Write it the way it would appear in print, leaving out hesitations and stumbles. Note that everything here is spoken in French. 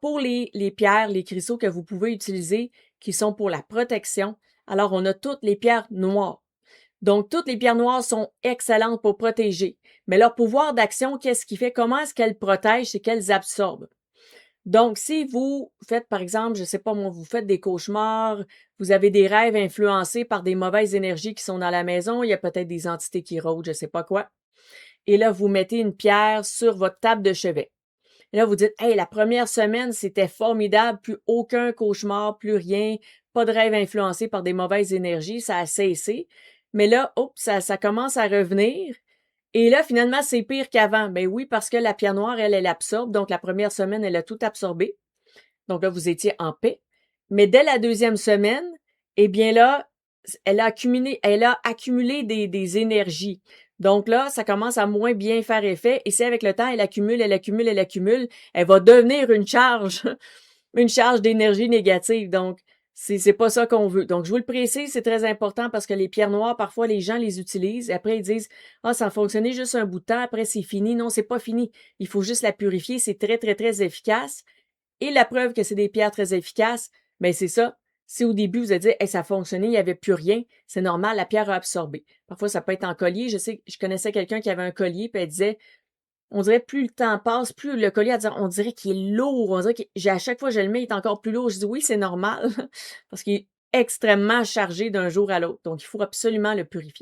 pour les pierres, les cristaux que vous pouvez utiliser, qui sont pour la protection, alors on a toutes les pierres noires. Donc, toutes les pierres noires sont excellentes pour protéger. Mais leur pouvoir d'action, qu'est-ce qui fait? Comment est-ce qu'elles protègent? C'est qu'elles absorbent. Donc, si vous faites, par exemple, je sais pas moi, vous faites des cauchemars, vous avez des rêves influencés par des mauvaises énergies qui sont dans la maison, il y a peut-être des entités qui rôdent, je sais pas quoi. Et là, vous mettez une pierre sur votre table de chevet. Et là, vous dites, hey, la première semaine, c'était formidable, plus aucun cauchemar, plus rien, pas de rêve influencé par des mauvaises énergies, ça a cessé. Mais là, hop, ça commence à revenir. Et là, finalement, c'est pire qu'avant. Ben oui, parce que la pierre noire, elle absorbe. Donc, la première semaine, elle a tout absorbé. Donc là, vous étiez en paix. Mais dès la deuxième semaine, eh bien là, elle a accumulé des énergies. Donc là, ça commence à moins bien faire effet. Et si avec le temps, elle accumule, elle accumule, elle accumule, elle va devenir une charge, une charge d'énergie négative. Donc, c'est pas ça qu'on veut. Donc, je vous le précise, c'est très important parce que les pierres noires, parfois, les gens les utilisent. Et après, ils disent, ah, ça a fonctionné juste un bout de temps. Après, c'est fini. Non, c'est pas fini. Il faut juste la purifier. C'est très, très, très efficace. Et la preuve que c'est des pierres très efficaces, ben c'est ça. Si au début vous avez dit, hey, ça a fonctionné, il n'y avait plus rien, c'est normal, la pierre a absorbé. Parfois, ça peut être en collier. Je sais, je connaissais quelqu'un qui avait un collier, puis elle disait, on dirait plus le temps passe, plus le collier, on dirait qu'il est lourd. On dirait à chaque fois que je le mets, il est encore plus lourd. Je dis oui, c'est normal, parce qu'il est extrêmement chargé d'un jour à l'autre. Donc, il faut absolument le purifier.